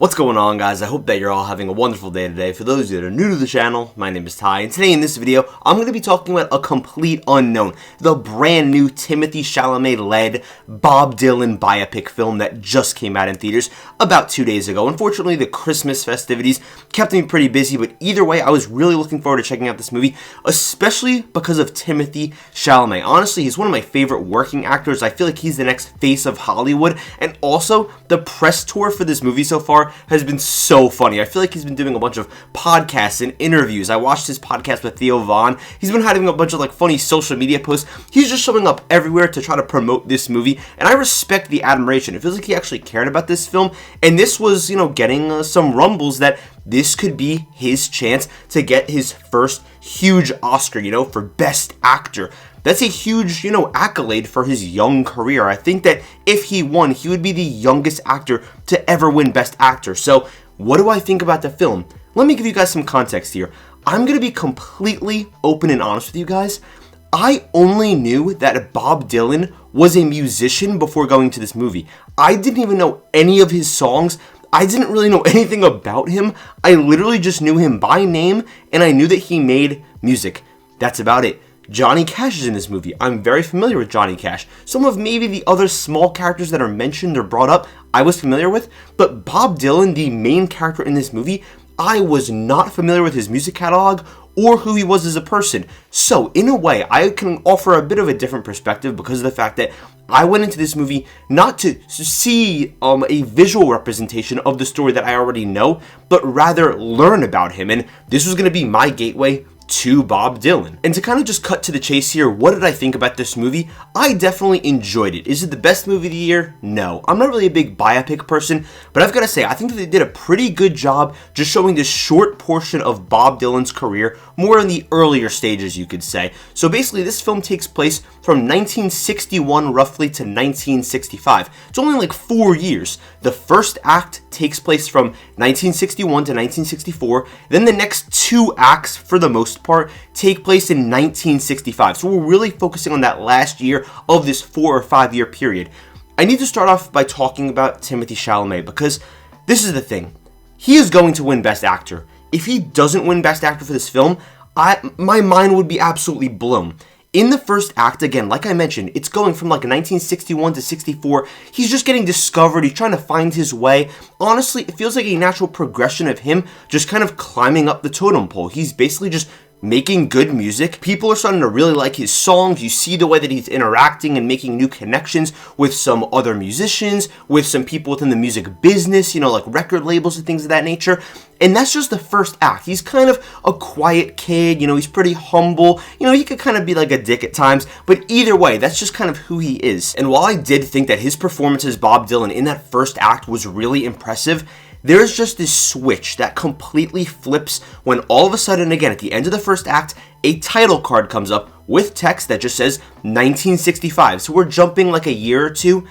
What's going on, guys? I hope that you're all having a wonderful day today. For those of you that are new to the channel, my name is Ty, and today in this video, I'm going to be talking about a complete unknown, the brand new Timothée Chalamet-led Bob Dylan biopic film that just came out in theaters about 2 days ago. Unfortunately, the Christmas festivities kept me pretty busy, but either way, I was really looking forward to checking out this movie, especially because of Timothée Chalamet. Honestly, he's one of my favorite working actors. I feel like he's the next face of Hollywood, and also, the press tour for this movie so far has been so funny. I feel like he's been doing a bunch of podcasts and interviews. I watched his podcast with Theo Vaughn. He's been having a bunch of funny social media posts. He's just showing up everywhere to try to promote this movie, and I respect the admiration. It feels like he actually cared about this film, and this was, getting some rumbles that this could be his chance to get his first huge Oscar, for Best Actor. That's a huge, accolade for his young career. I think that if he won, he would be the youngest actor to ever win Best Actor. So, what do I think about the film? Let me give you guys some context here. I'm going to be completely open and honest with you guys. I only knew that Bob Dylan was a musician before going to this movie. I didn't even know any of his songs. I didn't really know anything about him. I literally just knew him by name, and I knew that he made music. That's about it. Johnny Cash is in this movie. I'm very familiar with Johnny Cash. Some of maybe the other small characters that are mentioned or brought up, I was familiar with, but Bob Dylan, the main character in this movie, I was not familiar with his music catalog or who he was as a person. So, in a way, I can offer a bit of a different perspective because of the fact that I went into this movie not to see a visual representation of the story that I already know, but rather learn about him, and this was going to be my gateway to Bob Dylan. And to kind of just cut to the chase here, what did I think about this movie? I definitely enjoyed it. Is it the best movie of the year? No. I'm not really a big biopic person, but I've got to say, I think that they did a pretty good job just showing this short portion of Bob Dylan's career, more in the earlier stages, you could say. So basically, this film takes place from 1961 roughly to 1965. It's only 4 years. The first act takes place from 1961 to 1964, then the next two acts, for the most part, take place in 1965. So we're really focusing on that last year of this 4 or 5 year period. I need to start off by talking about Timothée Chalamet because this is the thing. He is going to win Best Actor. If he doesn't win Best Actor for this film, my mind would be absolutely blown. In the first act, again, like I mentioned, it's going from 1961 to 64. He's just getting discovered. He's trying to find his way. Honestly, it feels like a natural progression of him just kind of climbing up the totem pole. He's basically just making good music. People are starting to really like his songs. You see the way that he's interacting and making new connections with some other musicians, with some people within the music business, like record labels and things of that nature. And that's just the first act. He's kind of a quiet kid, he's pretty humble. He could kind of be like a dick at times, but either way, that's just kind of who he is. And while I did think that his performance as Bob Dylan in that first act was really impressive, there's just this switch that completely flips when all of a sudden, again, at the end of the first act, a title card comes up with text that just says 1965. So we're jumping a year or two,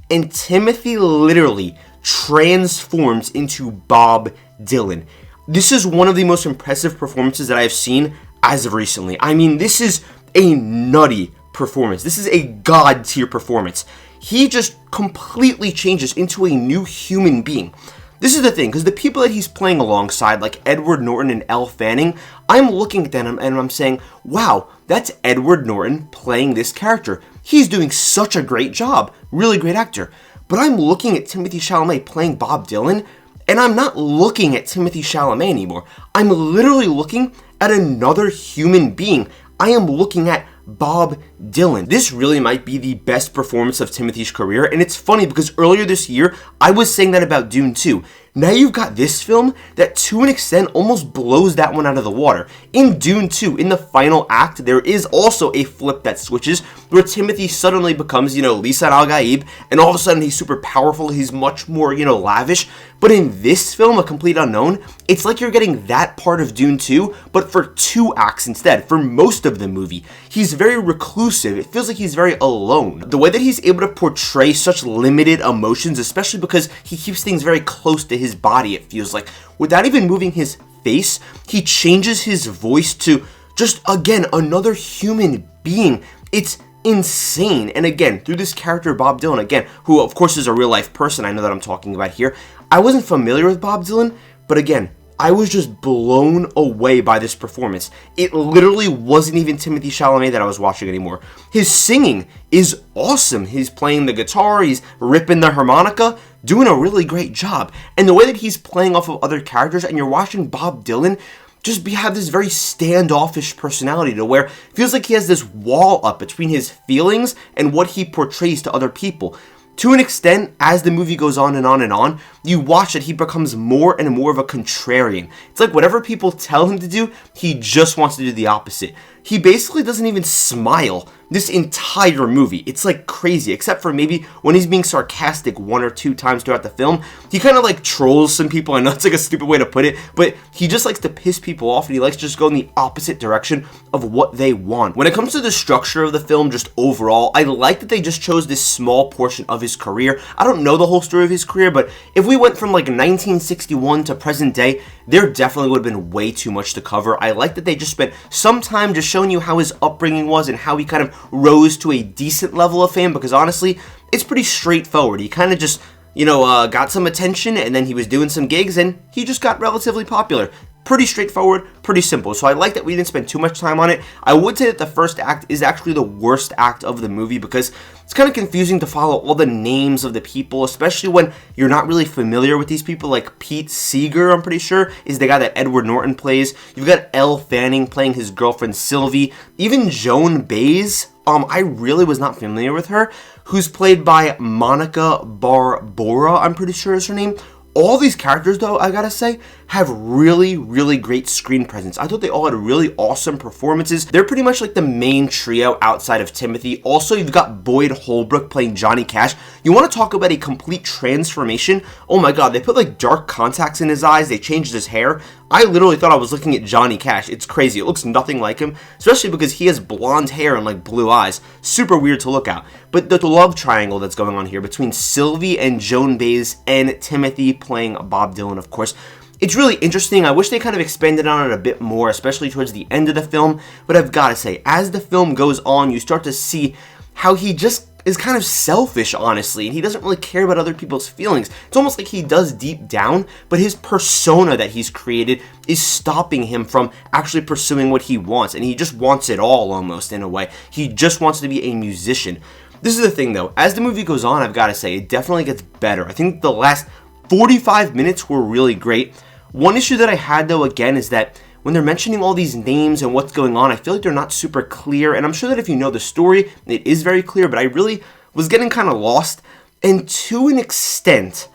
and Timothée literally transforms into Bob Dylan. This is one of the most impressive performances that I have seen as of recently. I mean, this is a nutty performance. This is a god tier performance. He just completely changes into a new human being. This is the thing, because the people that he's playing alongside, like Edward Norton and Elle Fanning, I'm looking at them and I'm saying, wow, that's Edward Norton playing this character. He's doing such a great job. Really great actor. But I'm looking at Timothée Chalamet playing Bob Dylan, and I'm not looking at Timothée Chalamet anymore. I'm literally looking at another human being. I am looking at Bob Dylan. This really might be the best performance of Timothée's career, and it's funny because earlier this year, I was saying that about Dune 2. Now you've got this film that to an extent almost blows that one out of the water. In Dune 2, in the final act, there is also a flip that switches where Timothée suddenly becomes, Lisa Al Gaib, and all of a sudden he's super powerful, he's much more, lavish. But in this film, A Complete Unknown, it's like you're getting that part of Dune 2, but for 2 acts instead, for most of the movie. He's very reclusive. It feels like he's very alone. The way that he's able to portray such limited emotions, especially because he keeps things very close to his body, it feels like, without even moving his face, he changes his voice to just, again, another human being. It's insane. And again, through this character, Bob Dylan, again, who of course is a real life person, I know that I'm talking about here, I wasn't familiar with Bob Dylan, but again, I was just blown away by this performance. It literally wasn't even Timothée Chalamet that I was watching anymore. His singing is awesome. He's playing the guitar, he's ripping the harmonica, doing a really great job. And the way that he's playing off of other characters, and you're watching Bob Dylan just have this very standoffish personality to where it feels like he has this wall up between his feelings and what he portrays to other people. To an extent, as the movie goes on and on and on, you watch that he becomes more and more of a contrarian. It's like whatever people tell him to do, he just wants to do the opposite. He basically doesn't even smile this entire movie. It's like crazy, except for maybe when he's being sarcastic 1 or 2 times throughout the film. He kind of like trolls some people. I know it's like a stupid way to put it, but he just likes to piss people off, and he likes to just go in the opposite direction of what they want. When it comes to the structure of the film, just overall, I like that they just chose this small portion of his career. I don't know the whole story of his career, but if we went from like 1961 to present day, there definitely would have been way too much to cover. I like that they just spent some time just showing you how his upbringing was and how he kind of rose to a decent level of fame, because honestly, it's pretty straightforward. He kind of just, got some attention, and then he was doing some gigs, and he just got relatively popular. Pretty straightforward, pretty simple. So I like that we didn't spend too much time on it. I would say that the first act is actually the worst act of the movie, because it's kind of confusing to follow all the names of the people, especially when you're not really familiar with these people. Like Pete Seeger, I'm pretty sure, is the guy that Edward Norton plays. You've got Elle Fanning playing his girlfriend Sylvie. Even Joan Baez, I really was not familiar with her, who's played by Monica Barbora, I'm pretty sure is her name. All these characters, though, I gotta say, have really, really great screen presence. I thought they all had really awesome performances. They're pretty much like the main trio outside of Timothée. Also, you've got Boyd Holbrook playing Johnny Cash. You want to talk about a complete transformation? Oh my god, they put like dark contacts in his eyes, they changed his hair. I literally thought I was looking at Johnny Cash. It's crazy. It looks nothing like him, especially because he has blonde hair and like blue eyes. Super weird to look at. But the love triangle that's going on here between Sylvie and Joan Baez and Timothée playing Bob Dylan, of course, it's really interesting. I wish they kind of expanded on it a bit more, especially towards the end of the film. But I've got to say, as the film goes on, you start to see how he just is kind of selfish, honestly, and he doesn't really care about other people's feelings. It's almost like he does deep down, but his persona that he's created is stopping him from actually pursuing what he wants, and he just wants it all, almost, in a way. He just wants to be a musician. This is the thing, though. As the movie goes on, I've got to say, it definitely gets better. I think the last 45 minutes were really great. One issue that I had, though, again, is that when they're mentioning all these names and what's going on, I feel like they're not super clear, and I'm sure that if you know the story, it is very clear, but I really was getting kind of lost, and to an extent,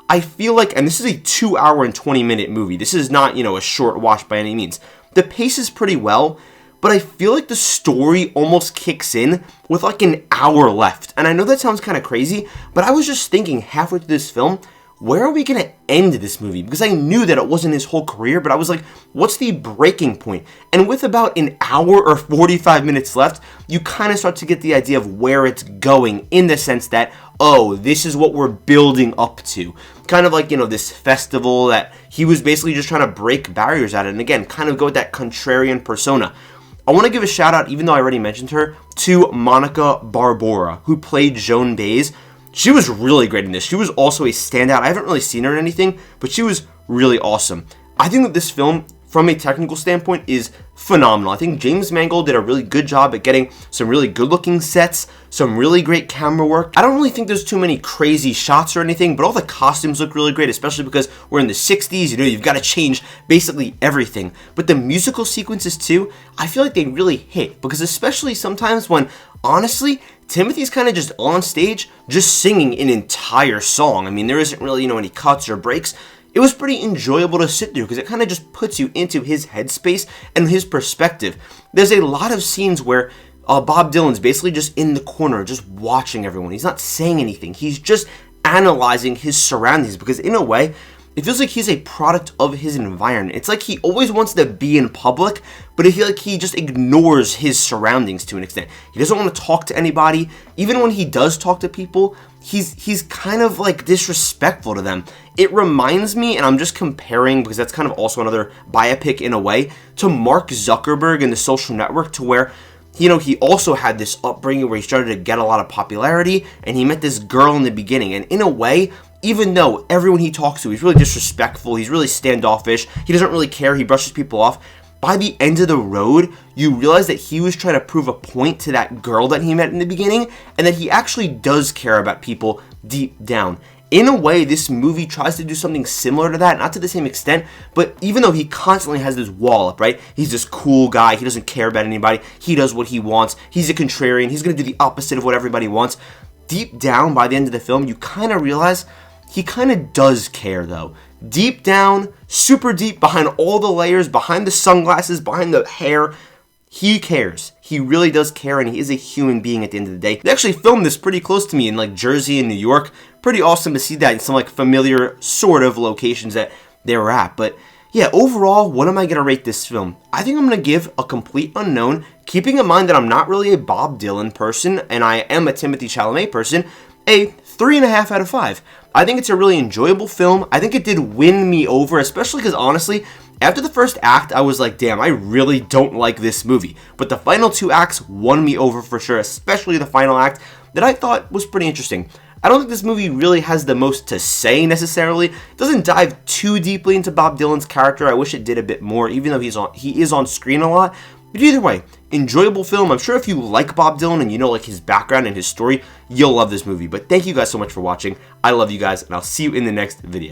I feel like, and this is a 2 hour and 20 minute movie, this is not, a short watch by any means. The pace is pretty well, but I feel like the story almost kicks in with like an hour left, and I know that sounds kind of crazy, but I was just thinking halfway through this film, where are we going to end this movie? Because I knew that it wasn't his whole career, but I was like, what's the breaking point? And with about an hour or 45 minutes left, you kind of start to get the idea of where it's going, in the sense that, oh, this is what we're building up to. Kind of like, this festival that he was basically just trying to break barriers at it. And again, kind of go with that contrarian persona. I want to give a shout out, even though I already mentioned her, to Monica Barbora, who played Joan Baez. She was really great in this. She was also a standout. I haven't really seen her in anything, but she was really awesome. I think that this film, from a technical standpoint, is phenomenal. I think James Mangold did a really good job at getting some really good-looking sets, some really great camera work. I don't really think there's too many crazy shots or anything, but all the costumes look really great, especially because we're in the 60s, you've got to change basically everything. But the musical sequences, too, I feel like they really hit, because especially sometimes when, honestly, Timothy's kind of just on stage, just singing an entire song. I mean, there isn't really, any cuts or breaks. It was pretty enjoyable to sit through because it kind of just puts you into his headspace and his perspective. There's a lot of scenes where Bob Dylan's basically just in the corner, just watching everyone. He's not saying anything. He's just analyzing his surroundings, because in a way, it feels like he's a product of his environment. It's like he always wants to be in public, but I feel like he just ignores his surroundings to an extent. He doesn't want to talk to anybody. Even when he does talk to people, he's kind of like disrespectful to them. It reminds me, and I'm just comparing because that's kind of also another biopic in a way, to Mark Zuckerberg in The Social Network, to where he also had this upbringing where he started to get a lot of popularity, and he met this girl in the beginning, and in a way, even though everyone he talks to, he's really disrespectful, he's really standoffish, he doesn't really care, he brushes people off, by the end of the road, you realize that he was trying to prove a point to that girl that he met in the beginning, and that he actually does care about people deep down. In a way, this movie tries to do something similar to that, not to the same extent, but even though he constantly has this wall up, right? He's this cool guy, he doesn't care about anybody, he does what he wants, he's a contrarian, he's going to do the opposite of what everybody wants. Deep down, by the end of the film, you kind of realize he kind of does care, though. Deep down, super deep, behind all the layers, behind the sunglasses, behind the hair, he cares. He really does care, and he is a human being at the end of the day. They actually filmed this pretty close to me in like Jersey and New York. Pretty awesome to see that in some like familiar sort of locations that they were at. But yeah, overall, what am I going to rate this film? I think I'm going to give A Complete Unknown, keeping in mind that I'm not really a Bob Dylan person, and I am a Timothée Chalamet person, a 3.5 out of 5. I think it's a really enjoyable film. I think it did win me over, especially because honestly, after the first act, I was like, damn, I really don't like this movie. But the final 2 acts won me over for sure, especially the final act that I thought was pretty interesting. I don't think this movie really has the most to say necessarily. It doesn't dive too deeply into Bob Dylan's character. I wish it did a bit more, even though he is on screen a lot. But either way, enjoyable film. I'm sure if you like Bob Dylan and you know like his background and his story, you'll love this movie. But thank you guys so much for watching. I love you guys, and I'll see you in the next video.